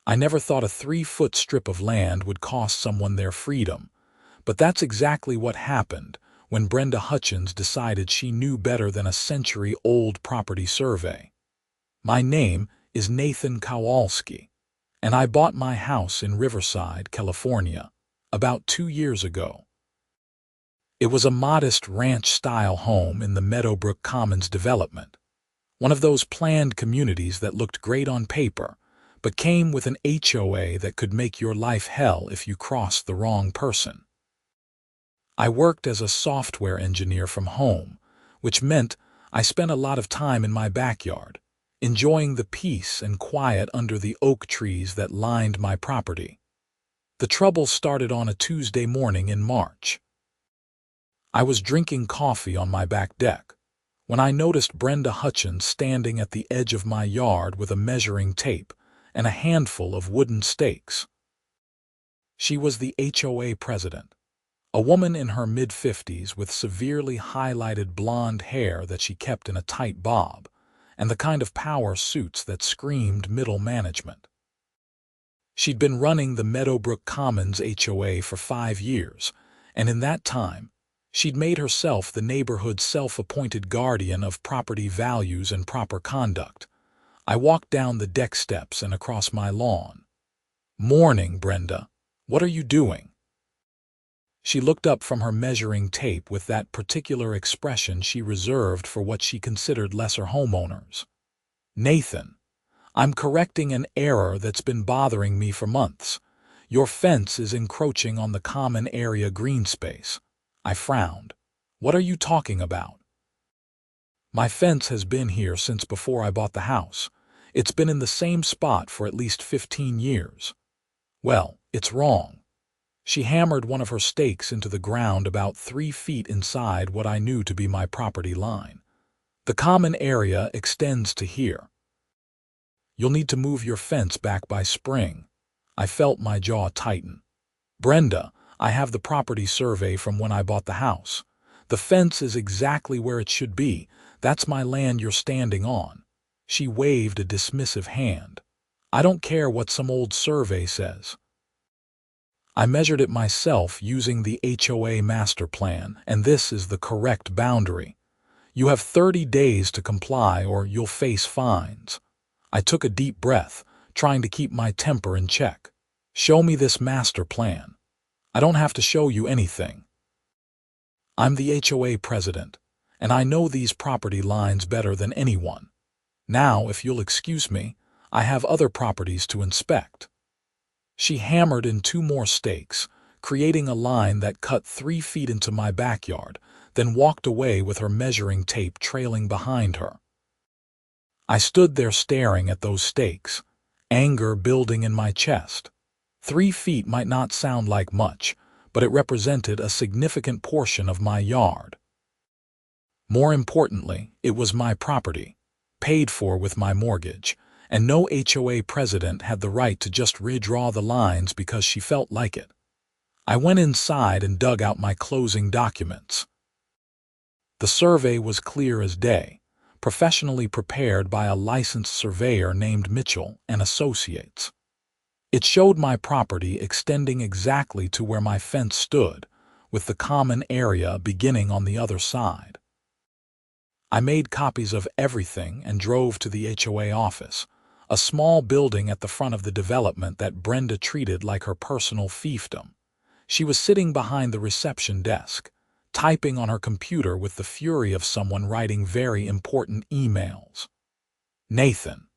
I never thought a 3-foot strip of land would cost someone their freedom, but that's exactly what happened when Brenda Hutchins decided she knew better than a century-old property survey. My name is Nathan Kowalski, and I bought my house in Riverside, California, about 2 years ago. It was a modest ranch-style home in the Meadowbrook Commons development, one of those planned communities that looked great on paper, but came with an HOA that could make your life hell if you crossed the wrong person. I worked as a software engineer from home, which meant I spent a lot of time in my backyard, enjoying the peace and quiet under the oak trees that lined my property. The trouble started on a Tuesday morning in March. I was drinking coffee on my back deck when I noticed Brenda Hutchins standing at the edge of my yard with a measuring tape and a handful of wooden stakes. She was the HOA president, a woman in her mid-50s with severely highlighted blonde hair that she kept in a tight bob, and the kind of power suits that screamed middle management. She'd been running the Meadowbrook Commons HOA for 5 years, and in that time, she'd made herself the neighborhood's self-appointed guardian of property values and proper conduct. I walked down the deck steps and across my lawn. "Morning, Brenda. What are you doing?" She looked up from her measuring tape with that particular expression she reserved for what she considered lesser homeowners. "Nathan, I'm correcting an error that's been bothering me for months. Your fence is encroaching on the common area green space." I frowned. "What are you talking about?" "My fence has been here since before I bought the house. It's been in the same spot for at least 15 years. Well, it's wrong." She hammered one of her stakes into the ground about 3 feet inside what I knew to be my property line. "The common area extends to here. You'll need to move your fence back by spring." I felt my jaw tighten. "Brenda, I have the property survey from when I bought the house. The fence is exactly where it should be. That's my land you're standing on." She waved a dismissive hand. "I don't care what some old survey says. I measured it myself using the HOA master plan, and this is the correct boundary. You have 30 days to comply or you'll face fines." I took a deep breath, trying to keep my temper in check. "Show me this master plan." "I don't have to show you anything. I'm the HOA president, and I know these property lines better than anyone. Now, if you'll excuse me, I have other properties to inspect." She hammered in 2 more stakes, creating a line that cut 3 feet into my backyard, then walked away with her measuring tape trailing behind her. I stood there staring at those stakes, anger building in my chest. 3 feet might not sound like much, but it represented a significant portion of my yard. More importantly, it was my property, paid for with my mortgage, and no HOA president had the right to just redraw the lines because she felt like it. I went inside and dug out my closing documents. The survey was clear as day, professionally prepared by a licensed surveyor named Mitchell and Associates. It showed my property extending exactly to where my fence stood, with the common area beginning on the other side. I made copies of everything and drove to the HOA office, a small building at the front of the development that Brenda treated like her personal fiefdom. She was sitting behind the reception desk, typing on her computer with the fury of someone writing very important emails. "Nathan,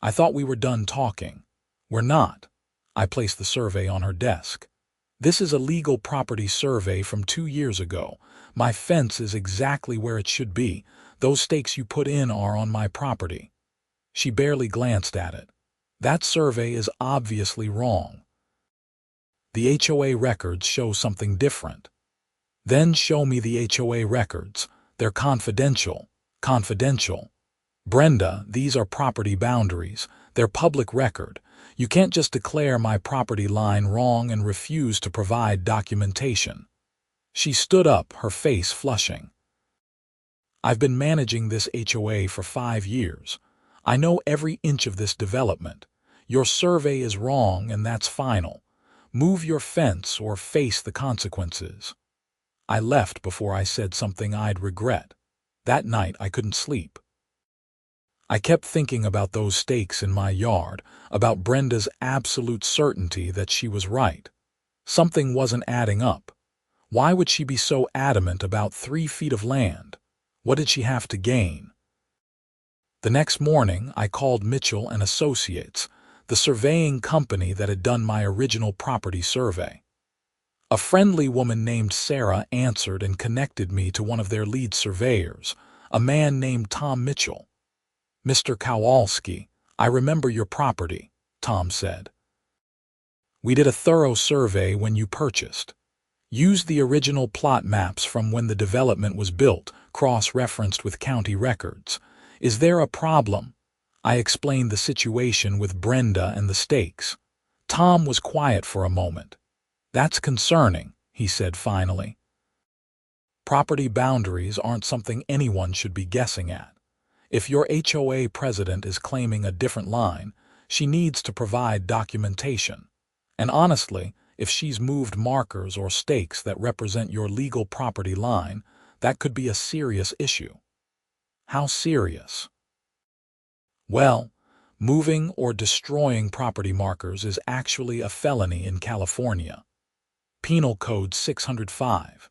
I thought we were done talking." "We're not." I placed the survey on her desk. "This is a legal property survey from 2 years ago. My fence is exactly where it should be. Those stakes you put in are on my property." She barely glanced at it. "That survey is obviously wrong. The HOA records show something different." "Then show me the HOA records. They're confidential." "Confidential? Brenda, these are property boundaries. They're public record. You can't just declare my property line wrong and refuse to provide documentation." She stood up, her face flushing. "I've been managing this HOA for 5 years. I know every inch of this development. Your survey is wrong and that's final. Move your fence or face the consequences. I left before I said something I'd regret. That night I couldn't sleep. I kept thinking about those stakes in my yard, about Brenda's absolute certainty that she was right. Something wasn't adding up. Why would she be so adamant about 3 feet of land? What did she have to gain? The next morning, I called Mitchell and Associates, the surveying company that had done my original property survey. A friendly woman named Sarah answered and connected me to one of their lead surveyors, a man named Tom Mitchell. "Mr. Kowalski, I remember your property," Tom said. "We did a thorough survey when you purchased. Used the original plot maps from when the development was built, cross-referenced with county records. Is there a problem?" I explained the situation with Brenda and the stakes. Tom was quiet for a moment. "That's concerning," he said finally. "Property boundaries aren't something anyone should be guessing at. If your HOA president is claiming a different line, she needs to provide documentation. And honestly, if she's moved markers or stakes that represent your legal property line, that could be a serious issue." "How serious?" "Well, moving or destroying property markers is actually a felony in California. Penal Code 605.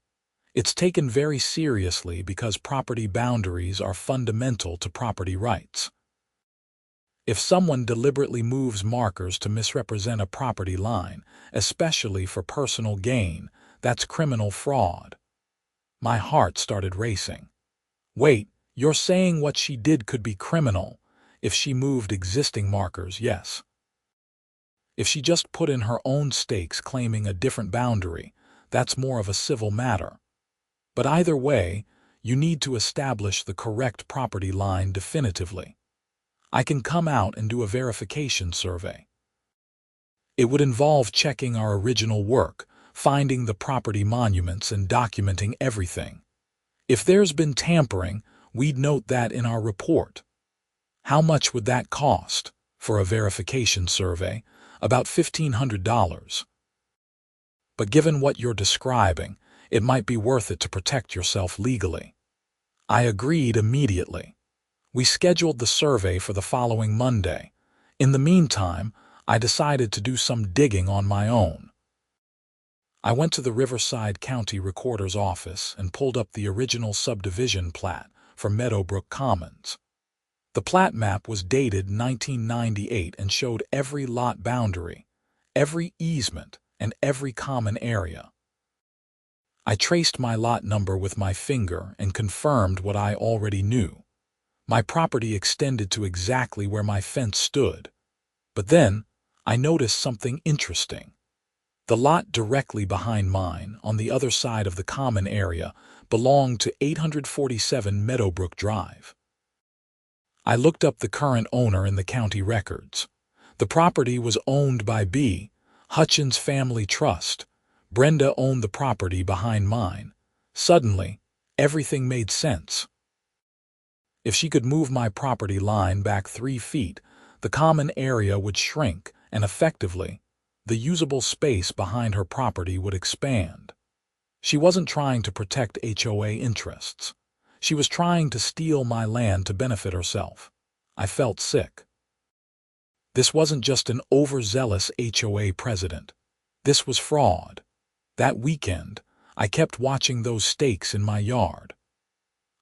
It's taken very seriously because property boundaries are fundamental to property rights. If someone deliberately moves markers to misrepresent a property line, especially for personal gain, that's criminal fraud." My heart started racing. "Wait, you're saying what she did could be criminal? If she moved existing markers, yes. If she just put in her own stakes claiming a different boundary, that's more of a civil matter. But either way, you need to establish the correct property line definitively. I can come out and do a verification survey. It would involve checking our original work, finding the property monuments and documenting everything. If there's been tampering, we'd note that in our report." "How much would that cost?" "For a verification survey, about $1,500. But given what you're describing, it might be worth it to protect yourself legally." I agreed immediately. We scheduled the survey for the following Monday. In the meantime, I decided to do some digging on my own. I went to the Riverside County Recorder's office and pulled up the original subdivision plat for Meadowbrook Commons. The plat map was dated 1998 and showed every lot boundary, every easement, and every common area. I traced my lot number with my finger and confirmed what I already knew. My property extended to exactly where my fence stood. But then, I noticed something interesting. The lot directly behind mine, on the other side of the common area, belonged to 847 Meadowbrook Drive. I looked up the current owner in the county records. The property was owned by B. Hutchins Family Trust. Brenda owned the property behind mine. Suddenly, everything made sense. If she could move my property line back 3 feet, the common area would shrink, and effectively, the usable space behind her property would expand. She wasn't trying to protect HOA interests. She was trying to steal my land to benefit herself. I felt sick. This wasn't just an overzealous HOA president. This was fraud. That weekend, I kept watching those stakes in my yard.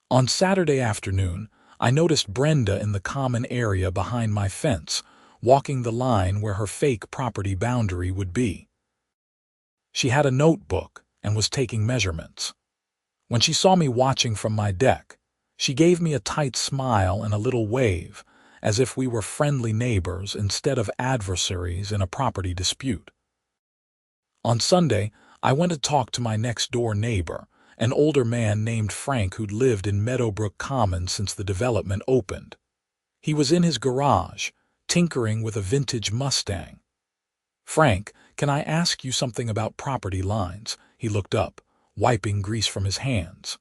On Saturday afternoon, I noticed Brenda in the common area behind my fence, walking the line where her fake property boundary would be. She had a notebook and was taking measurements. When she saw me watching from my deck, she gave me a tight smile and a little wave, as if we were friendly neighbors instead of adversaries in a property dispute. On Sunday, I went to talk to my next-door neighbor, an older man named Frank who'd lived in Meadowbrook Commons since the development opened. He was in his garage, tinkering with a vintage Mustang. "Frank, can I ask you something about property lines?" He looked up, wiping grease from his hands.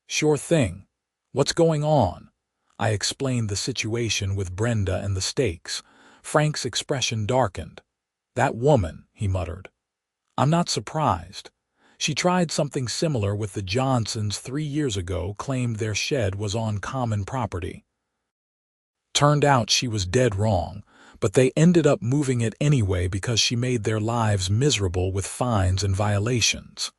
"Sure thing. What's going on?" I explained the situation with Brenda and the stakes. Frank's expression darkened. "That woman," he muttered. "I'm not surprised. She tried something similar with the Johnsons 3 years ago, claimed their shed was on common property. Turned out she was dead wrong, but they ended up moving it anyway because she made their lives miserable with fines and violations.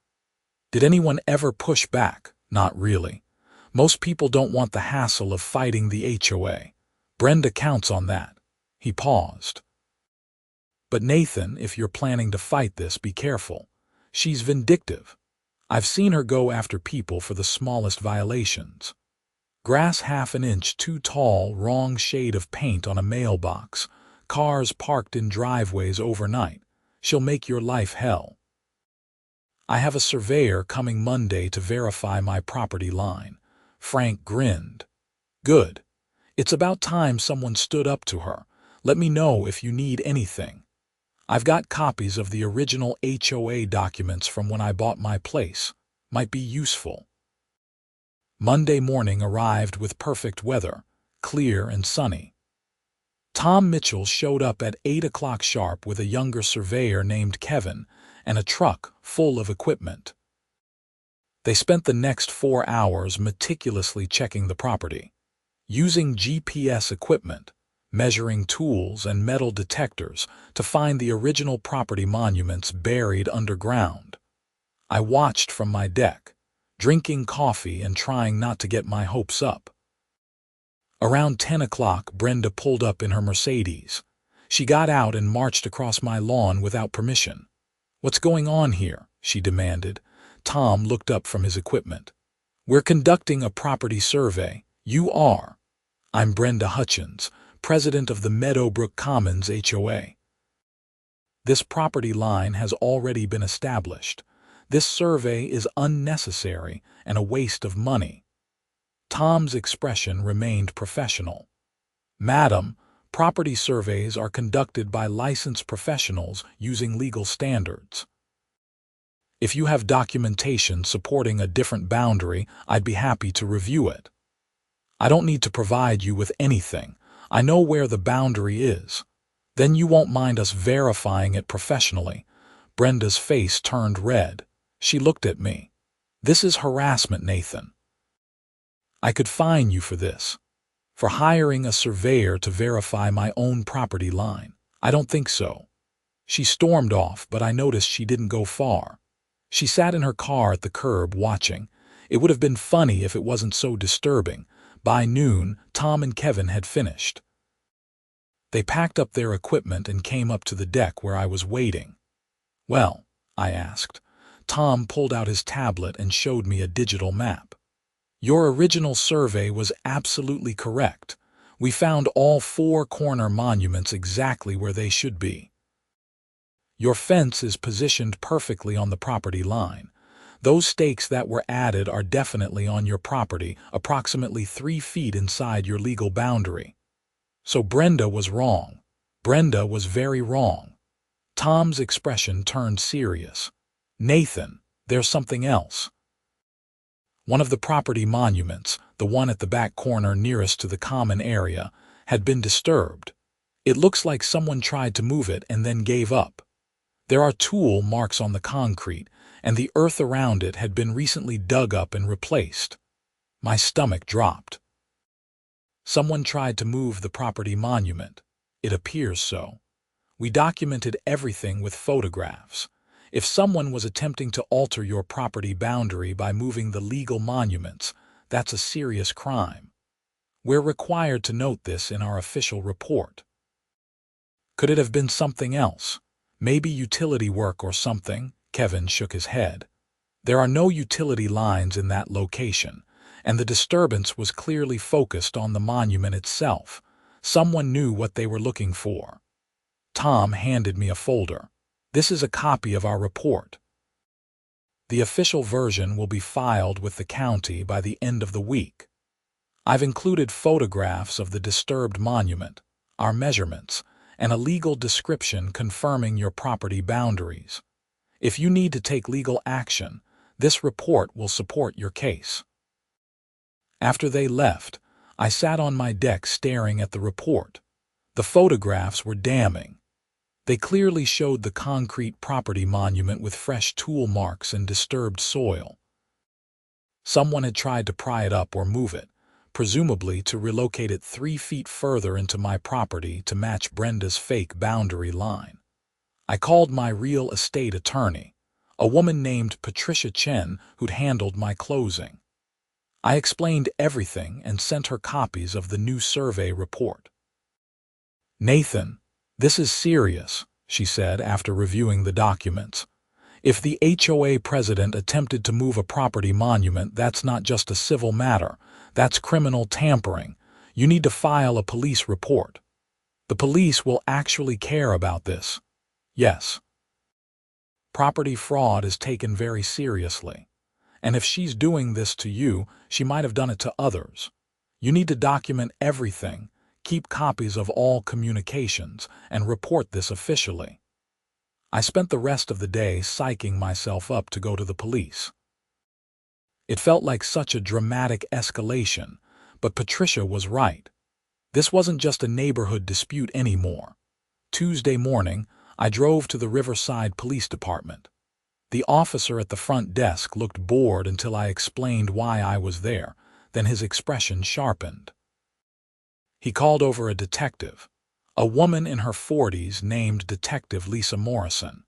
Did anyone ever push back? Not really. Most people don't want the hassle of fighting the HOA. Brenda counts on that." He paused. "But Nathan, if you're planning to fight this, be careful. She's vindictive. I've seen her go after people for the smallest violations. Grass half an inch too tall, wrong shade of paint on a mailbox, cars parked in driveways overnight. She'll make your life hell. I have a surveyor coming Monday to verify my property line." Frank grinned. "Good. It's about time someone stood up to her. Let me know if you need anything. I've got copies of the original HOA documents from when I bought my place. Might be useful." Monday morning arrived with perfect weather, clear and sunny. Tom Mitchell showed up at 8 o'clock sharp with a younger surveyor named Kevin and a truck full of equipment. They spent the next 4 hours meticulously checking the property, using GPS equipment, measuring tools and metal detectors to find the original property monuments buried underground. I watched from my deck, drinking coffee and trying not to get my hopes up. Around 10 o'clock, Brenda pulled up in her Mercedes. She got out and marched across my lawn without permission. "What's going on here?" she demanded. Tom looked up from his equipment. "We're conducting a property survey." "You are." "I'm Brenda Hutchins, president of the Meadowbrook Commons HOA. This property line has already been established. This survey is unnecessary and a waste of money." Tom's expression remained professional. "Madam, property surveys are conducted by licensed professionals using legal standards. If you have documentation supporting a different boundary, I'd be happy to review it." "I don't need to provide you with anything. I know where the boundary is." "Then you won't mind us verifying it professionally." Brenda's face turned red. She looked at me. "This is harassment, Nathan. I could fine you for this. For hiring a surveyor to verify my own property line." "I don't think so." She stormed off, but I noticed she didn't go far. She sat in her car at the curb watching. It would have been funny if it wasn't so disturbing. By noon, Tom and Kevin had finished. They packed up their equipment and came up to the deck where I was waiting. "Well?" I asked. Tom pulled out his tablet and showed me a digital map. "Your original survey was absolutely correct. We found all 4 corner monuments exactly where they should be. Your fence is positioned perfectly on the property line. Those stakes that were added are definitely on your property, approximately 3 feet inside your legal boundary. So Brenda was wrong. Brenda was very wrong." Tom's expression turned serious. "Nathan, there's something else. One of the property monuments, the one at the back corner nearest to the common area, had been disturbed. It looks like someone tried to move it and then gave up. There are tool marks on the concrete, and the earth around it had been recently dug up and replaced." My stomach dropped. "Someone tried to move the property monument. It appears so. We documented everything with photographs. If someone was attempting to alter your property boundary by moving the legal monuments, that's a serious crime. We're required to note this in our official report." "Could it have been something else? Maybe utility work or something?" Kevin shook his head. "There are no utility lines in that location, and the disturbance was clearly focused on the monument itself. Someone knew what they were looking for." Tom handed me a folder. "This is a copy of our report. The official version will be filed with the county by the end of the week. I've included photographs of the disturbed monument, our measurements, and a legal description confirming your property boundaries. If you need to take legal action, this report will support your case." After they left, I sat on my deck staring at the report. The photographs were damning. They clearly showed the concrete property monument with fresh tool marks and disturbed soil. Someone had tried to pry it up or move it, presumably to relocate it 3 feet further into my property to match Brenda's fake boundary line. I called my real estate attorney, a woman named Patricia Chen who'd handled my closing. I explained everything and sent her copies of the new survey report. "Nathan, this is serious," she said after reviewing the documents. "If the HOA president attempted to move a property monument, that's not just a civil matter. That's criminal tampering. You need to file a police report. The police will actually care about this." "Yes." Property fraud is taken very seriously. And if she's doing this to you, she might have done it to others. You need to document everything, keep copies of all communications, and report this officially. I spent the rest of the day psyching myself up to go to the police. It felt like such a dramatic escalation, but Patricia was right. This wasn't just a neighborhood dispute anymore. Tuesday morning, I drove to the Riverside Police Department. The officer at the front desk looked bored until I explained why I was there, then his expression sharpened. He called over a detective, a woman in her 40s named Detective Lisa Morrison.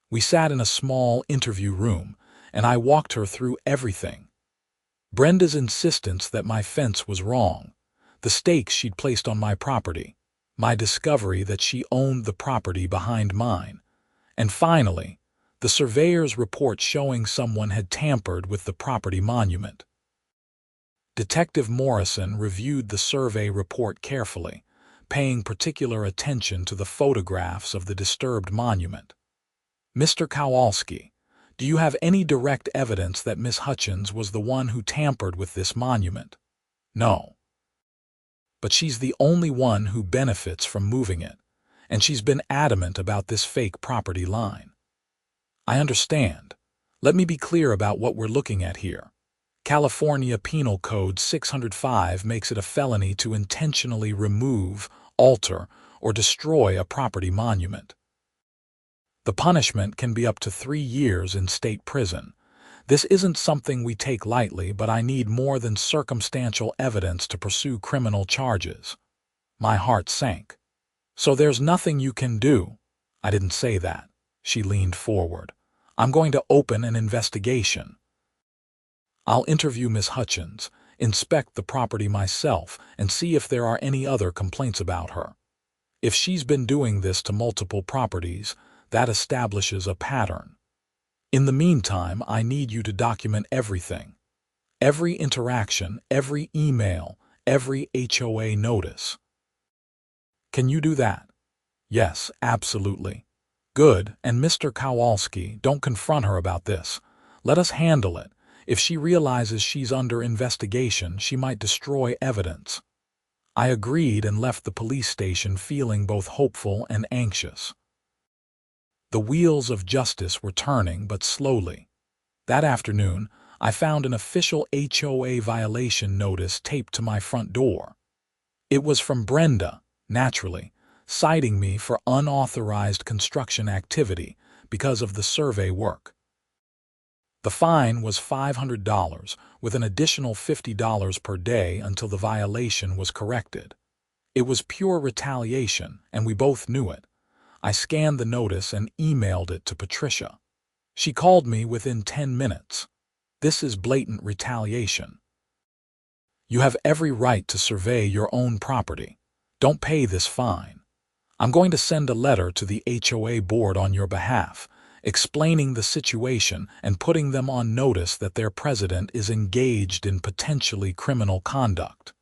We sat in a small interview room, and I walked her through everything. Brenda's insistence that my fence was wrong, the stakes she'd placed on my property, my discovery that she owned the property behind mine, and finally, the surveyor's report showing someone had tampered with the property monument. Detective Morrison reviewed the survey report carefully, paying particular attention to the photographs of the disturbed monument. "Mr. Kowalski, do you have any direct evidence that Miss Hutchins was the one who tampered with this monument?" "No. But she's the only one who benefits from moving it, and she's been adamant about this fake property line." "I understand. Let me be clear about what we're looking at here. California Penal Code 605 makes it a felony to intentionally remove, alter, or destroy a property monument. The punishment can be up to 3 years in state prison. This isn't something we take lightly, but I need more than circumstantial evidence to pursue criminal charges." My heart sank. "So there's nothing you can do?" "I didn't say that." She leaned forward. "I'm going to open an investigation. I'll interview Miss Hutchins, inspect the property myself, and see if there are any other complaints about her. If she's been doing this to multiple properties, that establishes a pattern. In the meantime, I need you to document everything. Every interaction, every email, every HOA notice." "Can you do that?" "Yes, absolutely." "Good, and Mr. Kowalski, don't confront her about this. Let us handle it. If she realizes she's under investigation, she might destroy evidence." I agreed and left the police station feeling both hopeful and anxious. The wheels of justice were turning, but slowly. That afternoon, I found an official HOA violation notice taped to my front door. It was from Brenda, naturally, citing me for unauthorized construction activity because of the survey work. The fine was $500, with an additional $50 per day until the violation was corrected. It was pure retaliation, and we both knew it. I scanned the notice and emailed it to Patricia. She called me within 10 minutes. "This is blatant retaliation. You have every right to survey your own property. Don't pay this fine. I'm going to send a letter to the HOA board on your behalf, explaining the situation and putting them on notice that their president is engaged in potentially criminal conduct.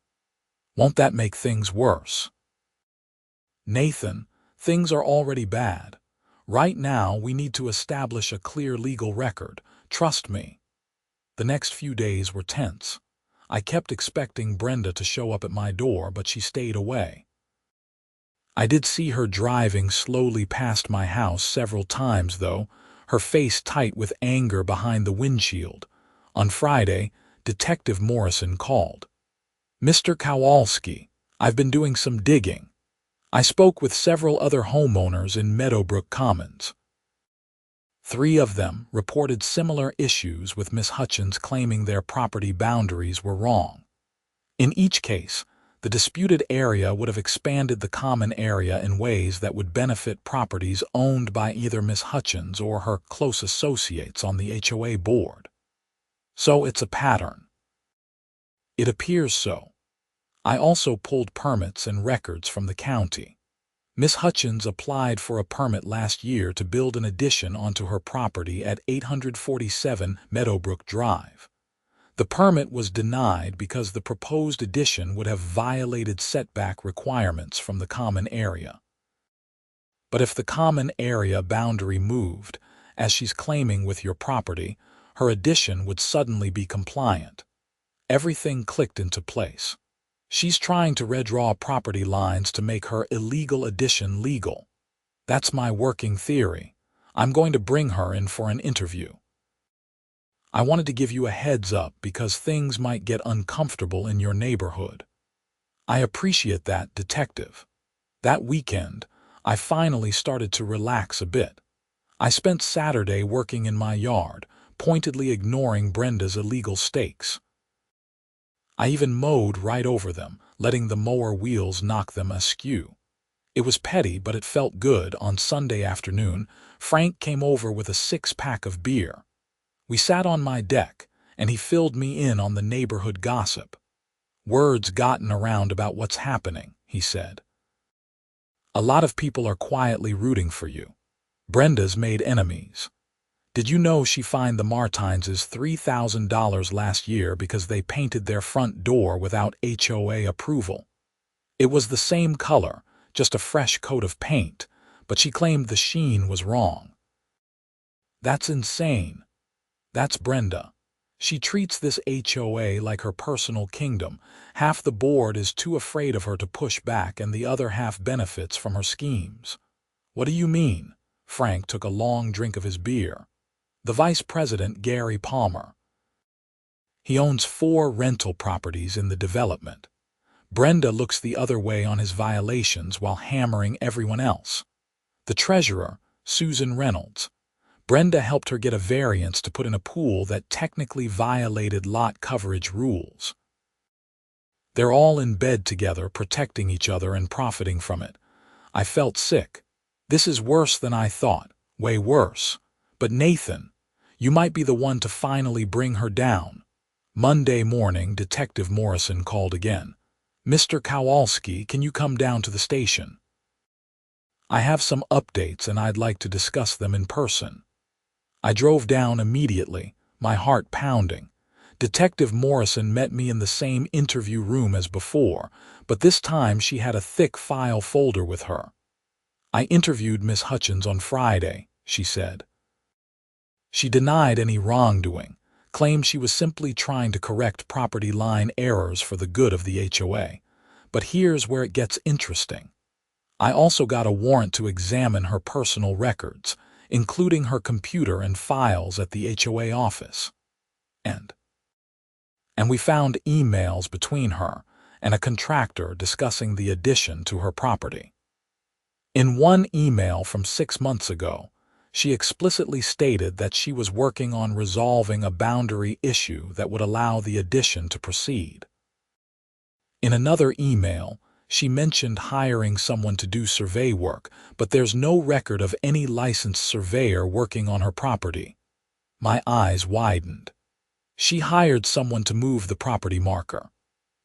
Won't that make things worse?" "Nathan, things are already bad. Right now, we need to establish a clear legal record. Trust me." The next few days were tense. I kept expecting Brenda to show up at my door, but she stayed away. I did see her driving slowly past my house several times, though, her face tight with anger behind the windshield. On Friday, Detective Morrison called. "Mr. Kowalski, I've been doing some digging. I spoke with several other homeowners in Meadowbrook Commons. 3 of them reported similar issues, with Miss Hutchins claiming their property boundaries were wrong. In each case, the disputed area would have expanded the common area in ways that would benefit properties owned by either Miss Hutchins or her close associates on the HOA board. So it's a pattern. It appears so. I also pulled permits and records from the county. Miss Hutchins applied for a permit last year to build an addition onto her property at 847 Meadowbrook Drive. The permit was denied because the proposed addition would have violated setback requirements from the common area. But if the common area boundary moved, as she's claiming with your property, her addition would suddenly be compliant. Everything clicked into place. She's trying to redraw property lines to make her illegal addition legal. That's my working theory. I'm going to bring her in for an interview. I wanted to give you a heads up because things might get uncomfortable in your neighborhood. I appreciate that, Detective. That weekend, I finally started to relax a bit. I spent Saturday working in my yard, pointedly ignoring Brenda's illegal stakes. I even mowed right over them, letting the mower wheels knock them askew. It was petty, but it felt good. On Sunday afternoon, Frank came over with a 6-pack of beer. We sat on my deck, and he filled me in on the neighborhood gossip. Word's gotten around about what's happening, he said. A lot of people are quietly rooting for you. Brenda's made enemies. Did you know she fined the Martinses $3,000 last year because they painted their front door without HOA approval? It was the same color, just a fresh coat of paint, but she claimed the sheen was wrong. That's insane. That's Brenda. She treats this HOA like her personal kingdom. Half the board is too afraid of her to push back, and the other half benefits from her schemes. What do you mean? Frank took a long drink of his beer. The vice president, Gary Palmer. He owns 4 rental properties in the development. Brenda looks the other way on his violations while hammering everyone else. The treasurer, Susan Reynolds. Brenda helped her get a variance to put in a pool that technically violated lot coverage rules. They're all in bed together, protecting each other and profiting from it. I felt sick. This is worse than I thought, way worse. But Nathan, you might be the one to finally bring her down. Monday morning, Detective Morrison called again. Mr. Kowalski, can you come down to the station? I have some updates and I'd like to discuss them in person. I drove down immediately, my heart pounding. Detective Morrison met me in the same interview room as before, but this time she had a thick file folder with her. I interviewed Miss Hutchins on Friday, she said. She denied any wrongdoing, claimed she was simply trying to correct property line errors for the good of the HOA. But here's where it gets interesting. I also got a warrant to examine her personal records, including her computer and files at the HOA office. And we found emails between her and a contractor discussing the addition to her property. In one email from 6 months ago, she explicitly stated that she was working on resolving a boundary issue that would allow the addition to proceed. In another email, she mentioned hiring someone to do survey work, but there's no record of any licensed surveyor working on her property. My eyes widened. She hired someone to move the property marker.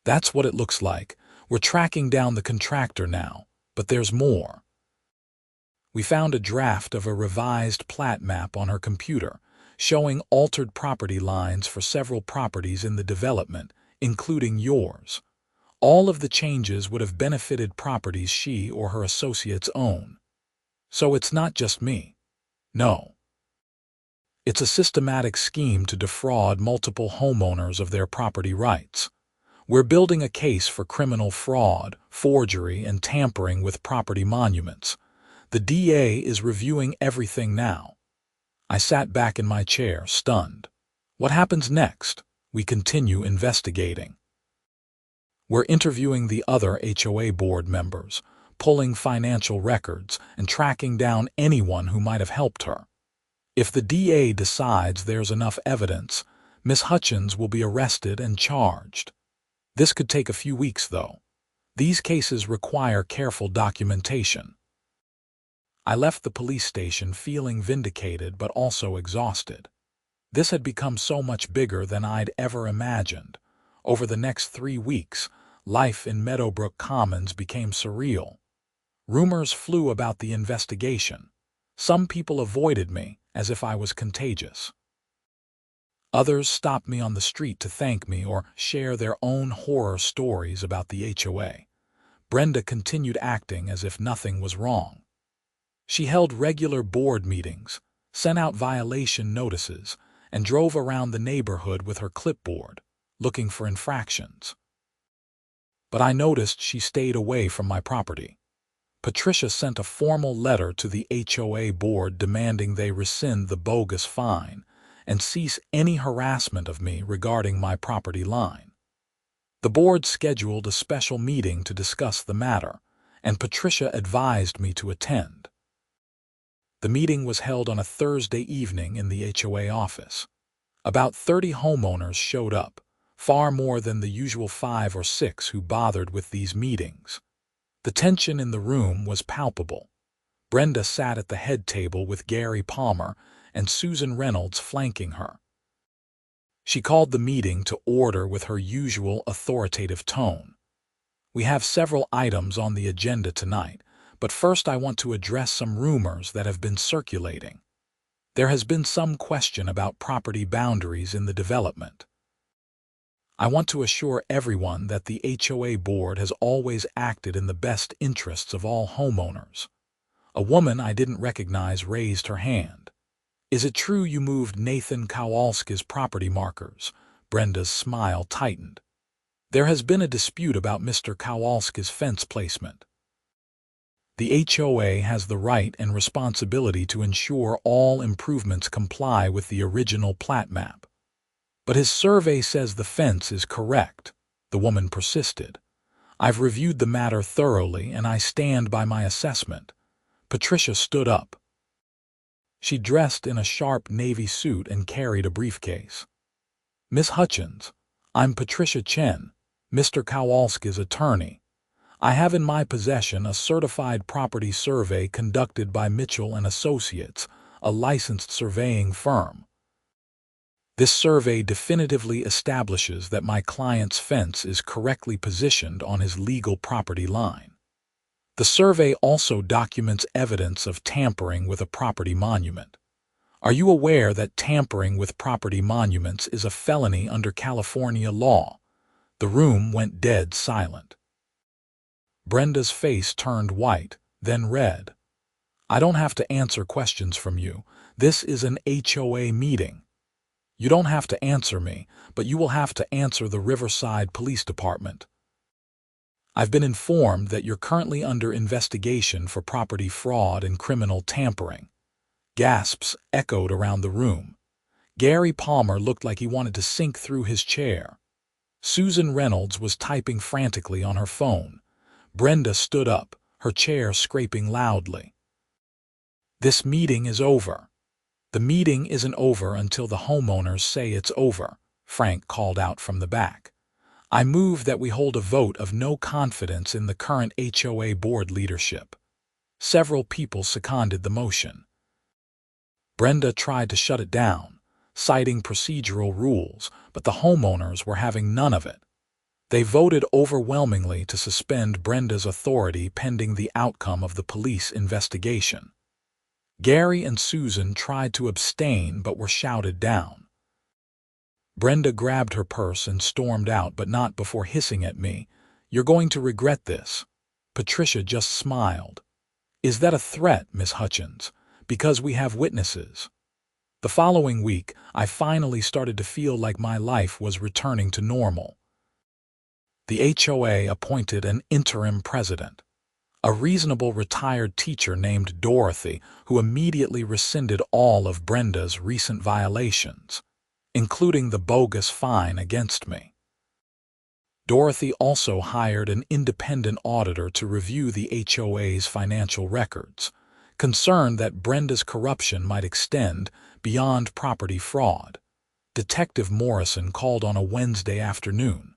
That's what it looks like. We're tracking down the contractor now, but there's more. We found a draft of a revised plat map on her computer, showing altered property lines for several properties in the development, including yours. All of the changes would have benefited properties she or her associates own. So it's not just me. No. It's a systematic scheme to defraud multiple homeowners of their property rights. We're building a case for criminal fraud, forgery, and tampering with property monuments. The DA is reviewing everything now. I sat back in my chair, stunned. What happens next? We continue investigating. We're interviewing the other HOA board members, pulling financial records and tracking down anyone who might have helped her. If the DA decides there's enough evidence, Miss Hutchins will be arrested and charged. This could take a few weeks, though. These cases require careful documentation. I left the police station feeling vindicated but also exhausted. This had become so much bigger than I'd ever imagined. Over the next 3 weeks, life in Meadowbrook Commons became surreal. Rumors flew about the investigation. Some people avoided me, as if I was contagious. Others stopped me on the street to thank me or share their own horror stories about the HOA. Brenda continued acting as if nothing was wrong. She held regular board meetings, sent out violation notices, and drove around the neighborhood with her clipboard, looking for infractions. But I noticed she stayed away from my property. Patricia sent a formal letter to the HOA board demanding they rescind the bogus fine and cease any harassment of me regarding my property line. The board scheduled a special meeting to discuss the matter, and Patricia advised me to attend. The meeting was held on a Thursday evening in the HOA office. About 30 homeowners showed up, far more than the usual 5 or 6 who bothered with these meetings. The tension in the room was palpable. Brenda sat at the head table with Gary Palmer and Susan Reynolds flanking her. She called the meeting to order with her usual authoritative tone. "We have several items on the agenda tonight, but first I want to address some rumors that have been circulating. There has been some question about property boundaries in the development. I want to assure everyone that the HOA board has always acted in the best interests of all homeowners." A woman I didn't recognize raised her hand. "Is it true you moved Nathan Kowalski's property markers?" Brenda's smile tightened. "There has been a dispute about Mr. Kowalski's fence placement. The HOA has the right and responsibility to ensure all improvements comply with the original plat map. But his survey says the fence is correct," the woman persisted. "I've reviewed the matter thoroughly and I stand by my assessment." Patricia stood up. She dressed in a sharp navy suit and carried a briefcase. "Miss Hutchins, I'm Patricia Chen, Mr. Kowalski's attorney. I have in my possession a certified property survey conducted by Mitchell & Associates, a licensed surveying firm. This survey definitively establishes that my client's fence is correctly positioned on his legal property line. The survey also documents evidence of tampering with a property monument. Are you aware that tampering with property monuments is a felony under California law?" The room went dead silent. Brenda's face turned white, then red. "I don't have to answer questions from you. This is an HOA meeting. You don't have to answer me, but you will have to answer the Riverside Police Department. I've been informed that you're currently under investigation for property fraud and criminal tampering." Gasps echoed around the room. Gary Palmer looked like he wanted to sink through his chair. Susan Reynolds was typing frantically on her phone. Brenda stood up, her chair scraping loudly. "This meeting is over." "The meeting isn't over until the homeowners say it's over," Frank called out from the back. "I move that we hold a vote of no confidence in the current HOA board leadership." Several people seconded the motion. Brenda tried to shut it down, citing procedural rules, but the homeowners were having none of it. They voted overwhelmingly to suspend Brenda's authority pending the outcome of the police investigation. Gary and Susan tried to abstain but were shouted down. Brenda grabbed her purse and stormed out, but not before hissing at me, "You're going to regret this." Patricia just smiled. "Is that a threat, Miss Hutchins? Because we have witnesses." The following week, I finally started to feel like my life was returning to normal. The HOA appointed an interim president, a reasonable retired teacher named Dorothy, who immediately rescinded all of Brenda's recent violations, including the bogus fine against me. Dorothy also hired an independent auditor to review the HOA's financial records, concerned that Brenda's corruption might extend beyond property fraud. Detective Morrison called on a Wednesday afternoon.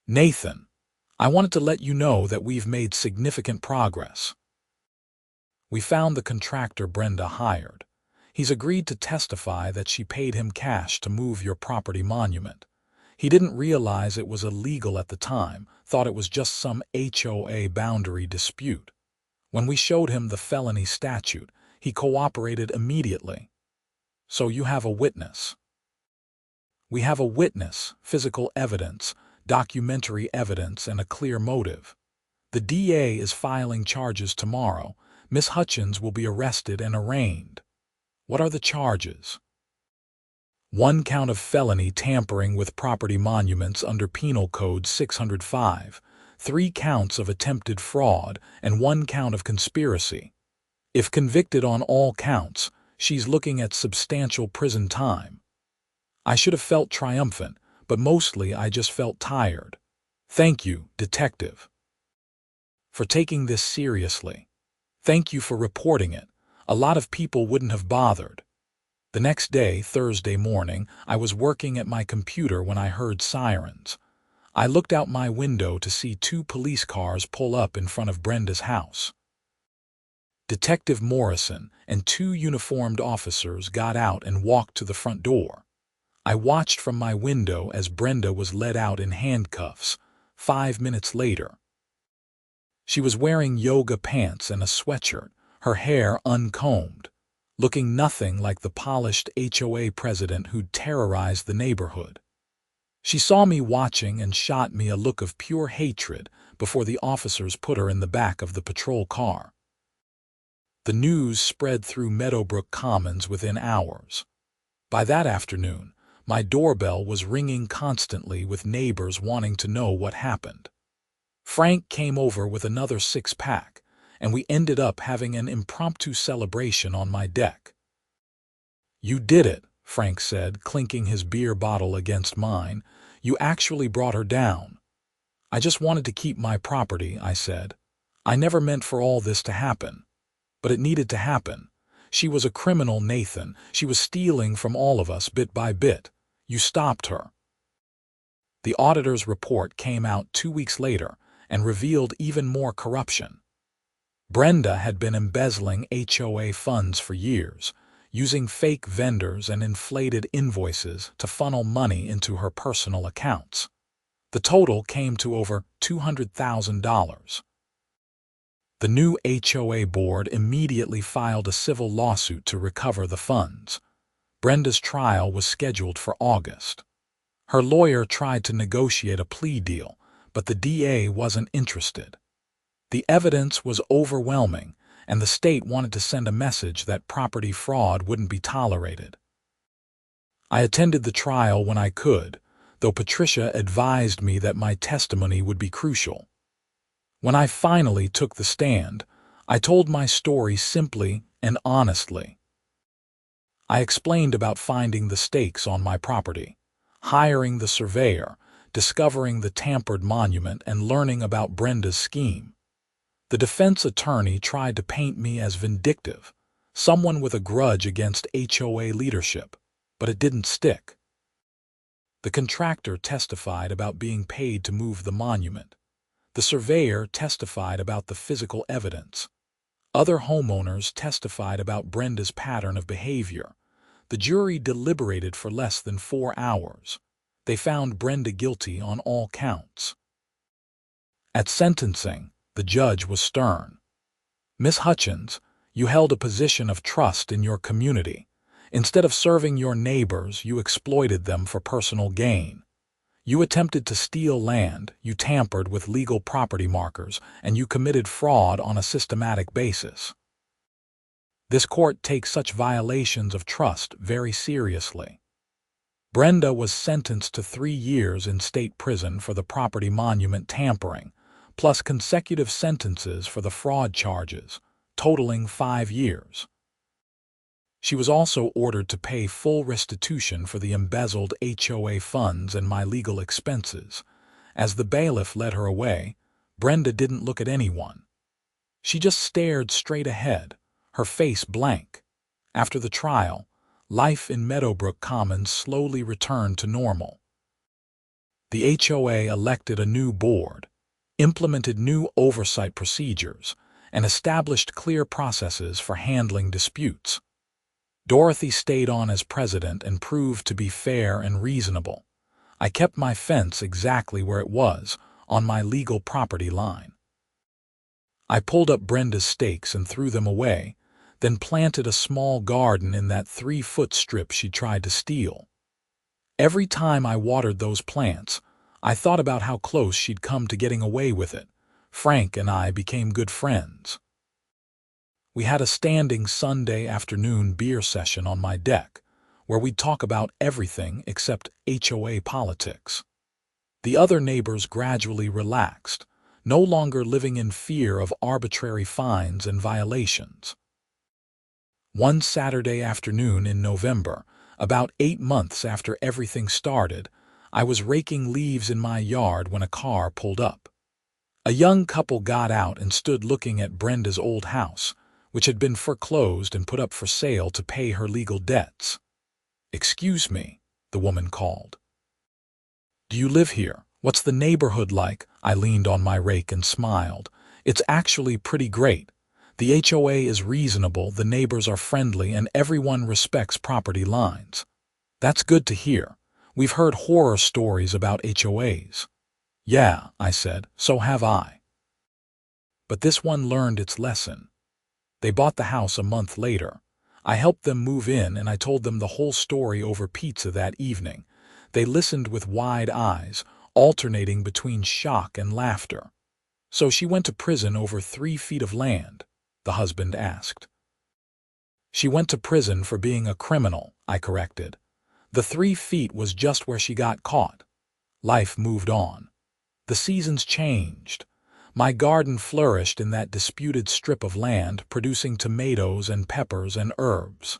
"Nathan, I wanted to let you know that we've made significant progress. We found the contractor Brenda hired. He's agreed to testify that she paid him cash to move your property monument. He didn't realize it was illegal at the time, thought it was just some HOA boundary dispute. When we showed him the felony statute, he cooperated immediately. So you have a witness." "We have a witness, physical evidence, documentary evidence, and a clear motive. The DA is filing charges tomorrow. Miss Hutchins will be arrested and arraigned." "What are the charges?" "1 count of felony tampering with property monuments under Penal Code 605, 3 counts of attempted fraud, and 1 count of conspiracy. If convicted on all counts, she's looking at substantial prison time." I should have felt triumphant, but mostly I just felt tired. "Thank you, Detective, for taking this seriously. Thank you for reporting it. A lot of people wouldn't have bothered." The next day, Thursday morning, I was working at my computer when I heard sirens. I looked out my window to see 2 police cars pull up in front of Brenda's house. Detective Morrison and 2 uniformed officers got out and walked to the front door. I watched from my window as Brenda was led out in handcuffs. 5 minutes later, she was wearing yoga pants and a sweatshirt, her hair uncombed, looking nothing like the polished HOA president who'd terrorized the neighborhood. She saw me watching and shot me a look of pure hatred before the officers put her in the back of the patrol car. The news spread through Meadowbrook Commons within hours. By that afternoon, my doorbell was ringing constantly with neighbors wanting to know what happened. Frank came over with another 6-pack, and we ended up having an impromptu celebration on my deck. "You did it," Frank said, clinking his beer bottle against mine. "You actually brought her down." "I just wanted to keep my property," I said. "I never meant for all this to happen. But it needed to happen. She was a criminal, Nathan. She was stealing from all of us bit by bit. You stopped her." The auditor's report came out 2 weeks later and revealed even more corruption. Brenda had been embezzling HOA funds for years, using fake vendors and inflated invoices to funnel money into her personal accounts. The total came to over $200,000. The new HOA board immediately filed a civil lawsuit to recover the funds. Brenda's trial was scheduled for August. Her lawyer tried to negotiate a plea deal, but the DA wasn't interested. The evidence was overwhelming, and the state wanted to send a message that property fraud wouldn't be tolerated. I attended the trial when I could, though Patricia advised me that my testimony would be crucial. When I finally took the stand, I told my story simply and honestly. I explained about finding the stakes on my property, hiring the surveyor, discovering the tampered monument, and learning about Brenda's scheme. The defense attorney tried to paint me as vindictive, someone with a grudge against HOA leadership, but it didn't stick. The contractor testified about being paid to move the monument. The surveyor testified about the physical evidence. Other homeowners testified about Brenda's pattern of behavior. The jury deliberated for less than 4 hours. They found Brenda guilty on all counts. At sentencing, the judge was stern. "Miss Hutchins, you held a position of trust in your community. Instead of serving your neighbors, you exploited them for personal gain. You attempted to steal land, you tampered with legal property markers, and you committed fraud on a systematic basis. This court takes such violations of trust very seriously." Brenda was sentenced to 3 years in state prison for the property monument tampering, plus consecutive sentences for the fraud charges, totaling 5 years. She was also ordered to pay full restitution for the embezzled HOA funds and my legal expenses, As the bailiff led her away, Brenda didn't look at anyone. She just stared straight ahead, her face blank. After the trial, life in Meadowbrook Commons slowly returned to normal. The HOA elected a new board, implemented new oversight procedures, and established clear processes for handling disputes. Dorothy stayed on as president and proved to be fair and reasonable. I kept my fence exactly where it was, on my legal property line. I pulled up Brenda's stakes and threw them away, then planted a small garden in that 3-foot strip she tried to steal. Every time I watered those plants, I thought about how close she'd come to getting away with it. Frank and I became good friends. We had a standing Sunday afternoon beer session on my deck, where we'd talk about everything except HOA politics. The other neighbors gradually relaxed, no longer living in fear of arbitrary fines and violations. One Saturday afternoon in November, about 8 months after everything started, I was raking leaves in my yard when a car pulled up. A young couple got out and stood looking at Brenda's old house, which had been foreclosed and put up for sale to pay her legal debts. "Excuse me," the woman called. "Do you live here? What's the neighborhood like?" I leaned on my rake and smiled. "It's actually pretty great. The HOA is reasonable, the neighbors are friendly, and everyone respects property lines." "That's good to hear. We've heard horror stories about HOAs." "Yeah," I said, "so have I." But this one learned its lesson. They bought the house a month later. I helped them move in and I told them the whole story over pizza that evening. They listened with wide eyes, alternating between shock and laughter. "So she went to prison over 3 feet of land?" the husband asked. "She went to prison for being a criminal," I corrected. "The 3 feet was just where she got caught." Life moved on. The seasons changed. My garden flourished in that disputed strip of land, producing tomatoes and peppers and herbs.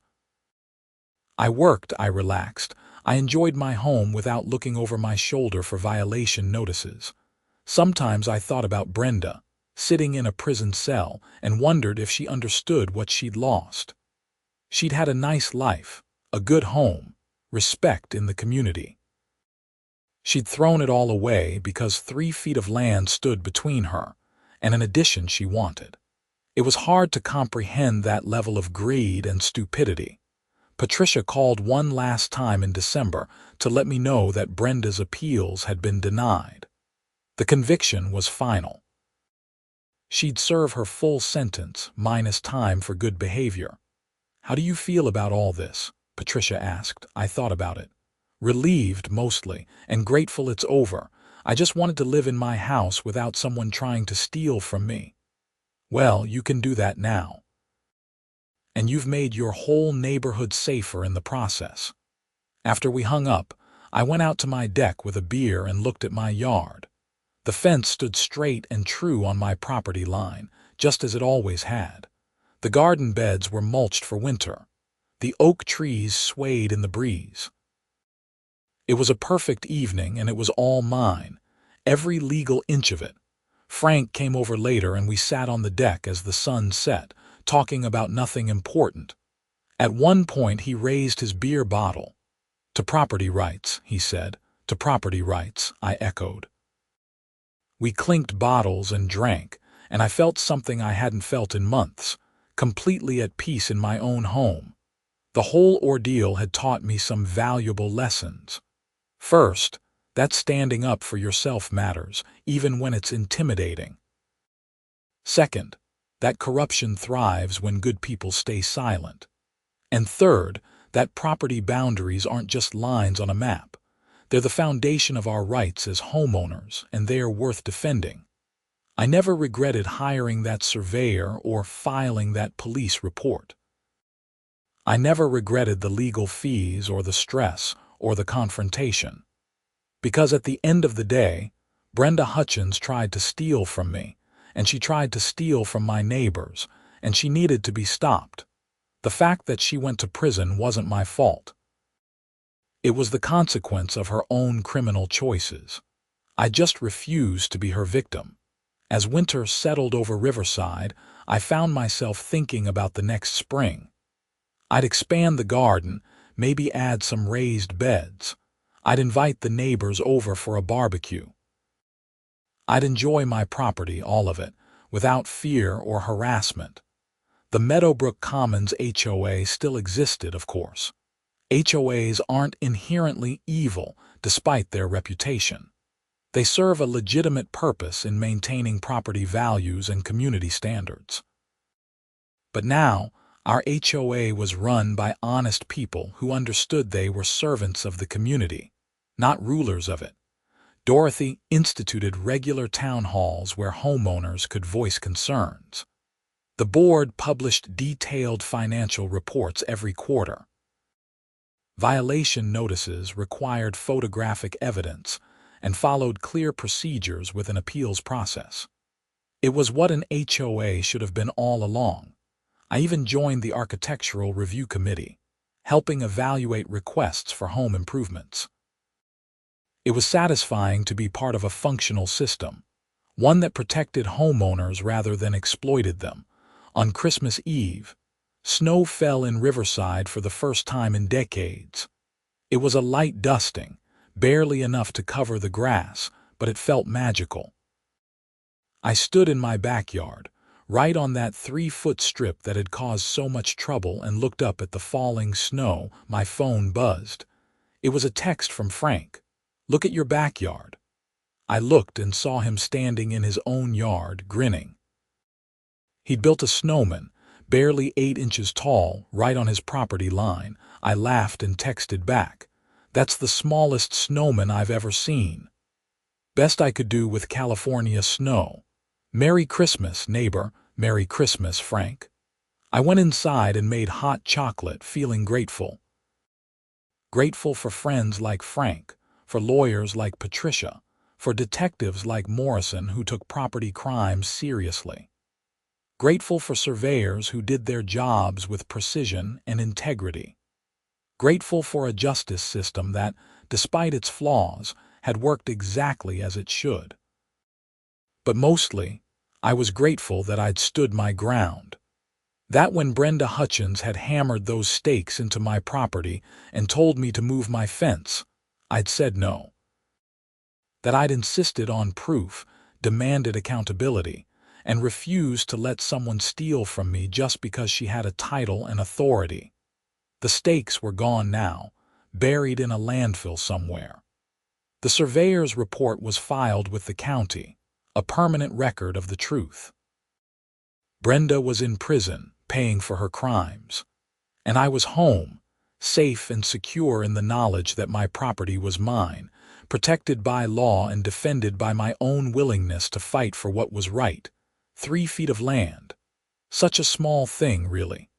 I worked, I relaxed. I enjoyed my home without looking over my shoulder for violation notices. Sometimes I thought about Brenda, sitting in a prison cell, and wondered if she understood what she'd lost. She'd had a nice life, a good home, respect in the community. She'd thrown it all away because 3 feet of land stood between her and an addition she wanted. It was hard to comprehend that level of greed and stupidity. Patricia called one last time in December to let me know that Brenda's appeals had been denied. The conviction was final. She'd serve her full sentence, minus time for good behavior. "How do you feel about all this?" Patricia asked. I thought about it. Relieved, mostly, and grateful it's over. I just wanted to live in my house without someone trying to steal from me. "Well, you can do that now. And you've made your whole neighborhood safer in the process." After we hung up, I went out to my deck with a beer and looked at my yard. The fence stood straight and true on my property line, just as it always had. The garden beds were mulched for winter. The oak trees swayed in the breeze. It was a perfect evening, and it was all mine, every legal inch of it. Frank came over later, and we sat on the deck as the sun set, talking about nothing important. At one point he raised his beer bottle. "To property rights," he said. "To property rights," I echoed. We clinked bottles and drank, and I felt something I hadn't felt in months, completely at peace in my own home. The whole ordeal had taught me some valuable lessons. First, that standing up for yourself matters, even when it's intimidating. Second, that corruption thrives when good people stay silent. And third, that property boundaries aren't just lines on a map. They're the foundation of our rights as homeowners, and they are worth defending. I never regretted hiring that surveyor or filing that police report. I never regretted the legal fees or the stress or the confrontation. Because at the end of the day, Brenda Hutchins tried to steal from me, and she tried to steal from my neighbors, and she needed to be stopped. The fact that she went to prison wasn't my fault. It was the consequence of her own criminal choices. I just refused to be her victim. As winter settled over Riverside, I found myself thinking about the next spring. I'd expand the garden, maybe add some raised beds. I'd invite the neighbors over for a barbecue. I'd enjoy my property, all of it, without fear or harassment. The Meadowbrook Commons HOA still existed, of course. HOAs aren't inherently evil, despite their reputation. They serve a legitimate purpose in maintaining property values and community standards. But now, our HOA was run by honest people who understood they were servants of the community, not rulers of it. Dorothy instituted regular town halls where homeowners could voice concerns. The board published detailed financial reports every quarter. Violation notices required photographic evidence and followed clear procedures with an appeals process. It was what an HOA should have been all along. I even joined the Architectural Review Committee, helping evaluate requests for home improvements. It was satisfying to be part of a functional system, one that protected homeowners rather than exploited them. On Christmas Eve, snow fell in Riverside for the first time in decades. It was a light dusting, barely enough to cover the grass, but it felt magical. I stood in my backyard, right on that 3-foot strip that had caused so much trouble, and looked up at the falling snow. My phone buzzed. It was a text from Frank. "Look at your backyard." I looked and saw him standing in his own yard, grinning. He'd built a snowman, barely 8 inches tall, right on his property line. I laughed and texted back, "That's the smallest snowman I've ever seen." Best I could do with California snow. "Merry Christmas, neighbor." "Merry Christmas, Frank." I went inside and made hot chocolate, feeling grateful. Grateful for friends like Frank, for lawyers like Patricia, for detectives like Morrison who took property crimes seriously. Grateful for surveyors who did their jobs with precision and integrity. Grateful for a justice system that, despite its flaws, had worked exactly as it should. But mostly, I was grateful that I'd stood my ground. That when Brenda Hutchins had hammered those stakes into my property and told me to move my fence, I'd said no. That I'd insisted on proof, demanded accountability, and refused to let someone steal from me just because she had a title and authority. The stakes were gone now, buried in a landfill somewhere. The surveyor's report was filed with the county, a permanent record of the truth. Brenda was in prison, paying for her crimes. And I was home, safe and secure in the knowledge that my property was mine, protected by law and defended by my own willingness to fight for what was right. 3 feet of land. Such a small thing, really.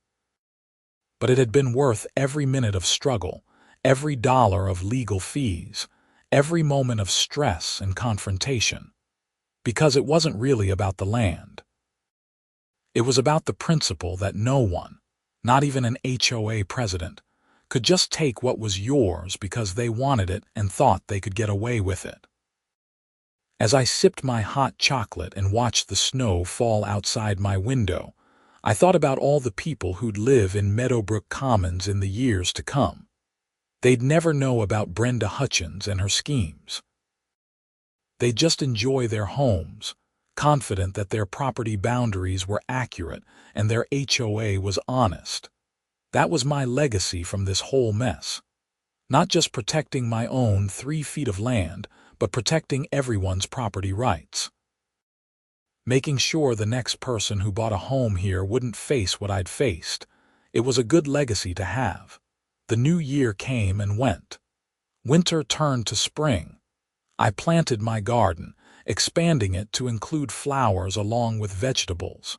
But it had been worth every minute of struggle, every dollar of legal fees, every moment of stress and confrontation. Because it wasn't really about the land. It was about the principle that no one, not even an HOA president, could just take what was yours because they wanted it and thought they could get away with it. As I sipped my hot chocolate and watched the snow fall outside my window, I thought about all the people who'd live in Meadowbrook Commons in the years to come. They'd never know about Brenda Hutchins and her schemes. They'd just enjoy their homes, confident that their property boundaries were accurate and their HOA was honest. That was my legacy from this whole mess. Not just protecting my own 3 feet of land, but protecting everyone's property rights. Making sure the next person who bought a home here wouldn't face what I'd faced. It was a good legacy to have. The new year came and went. Winter turned to spring. I planted my garden, expanding it to include flowers along with vegetables.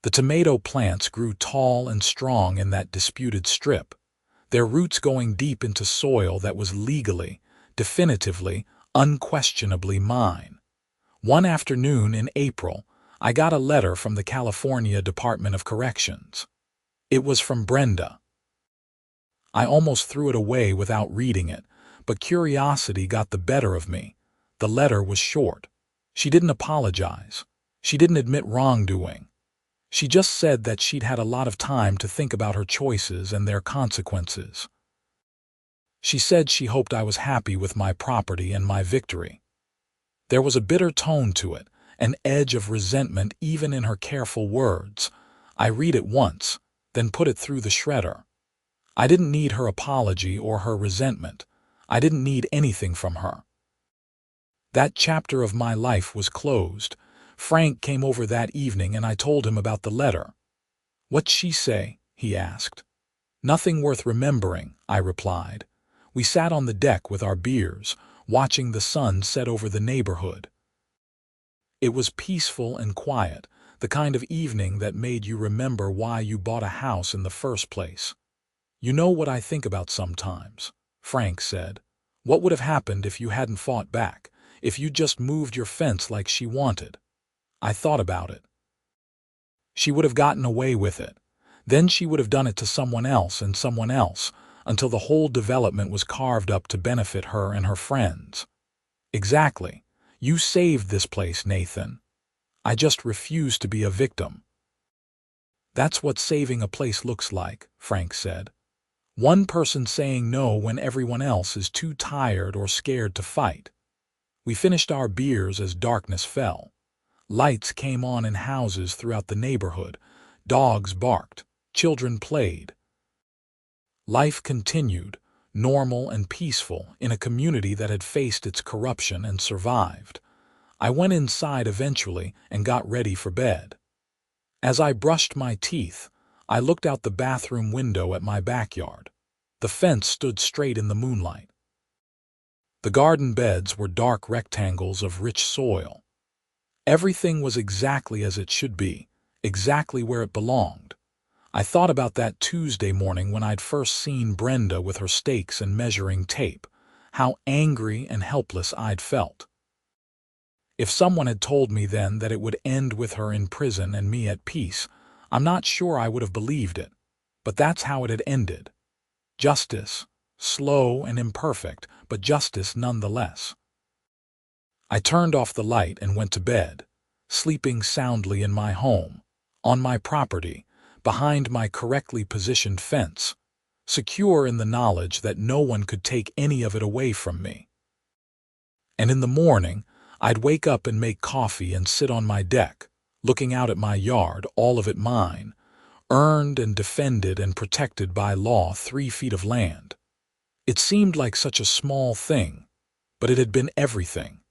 The tomato plants grew tall and strong in that disputed strip, their roots going deep into soil that was legally, definitively, unquestionably mine. One afternoon in April, I got a letter from the California Department of Corrections. It was from Brenda. I almost threw it away without reading it, but curiosity got the better of me. The letter was short. She didn't apologize. She didn't admit wrongdoing. She just said that she'd had a lot of time to think about her choices and their consequences. She said she hoped I was happy with my property and my victory. There was a bitter tone to it, an edge of resentment even in her careful words. I read it once, then put it through the shredder. I didn't need her apology or her resentment. I didn't need anything from her. That chapter of my life was closed. Frank came over that evening and I told him about the letter. "What'd she say?" he asked. "Nothing worth remembering," I replied. We sat on the deck with our beers, watching the sun set over the neighborhood. It was peaceful and quiet, the kind of evening that made you remember why you bought a house in the first place. "You know what I think about sometimes," Frank said. "What would have happened if you hadn't fought back, if you just moved your fence like she wanted?" I thought about it. She would have gotten away with it. Then she would have done it to someone else and someone else, until the whole development was carved up to benefit her and her friends. Exactly. You saved this place, Nathan. I just refuse to be a victim. "That's what saving a place looks like," Frank said. "One person saying no when everyone else is too tired or scared to fight." We finished our beers as darkness fell. Lights came on in houses throughout the neighborhood. Dogs barked. Children played. Life continued, normal and peaceful, in a community that had faced its corruption and survived. I went inside eventually and got ready for bed. As I brushed my teeth, I looked out the bathroom window at my backyard. The fence stood straight in the moonlight. The garden beds were dark rectangles of rich soil. Everything was exactly as it should be, exactly where it belonged. I thought about that Tuesday morning when I'd first seen Brenda with her stakes and measuring tape, how angry and helpless I'd felt. If someone had told me then that it would end with her in prison and me at peace, I'm not sure I would have believed it. But that's how it had ended. Justice, slow and imperfect, but justice nonetheless. I turned off the light and went to bed, sleeping soundly in my home, on my property, behind my correctly positioned fence, secure in the knowledge that no one could take any of it away from me. And in the morning, I'd wake up and make coffee and sit on my deck, looking out at my yard, all of it mine, earned and defended and protected by law, 3 feet of land. It seemed like such a small thing, but it had been everything.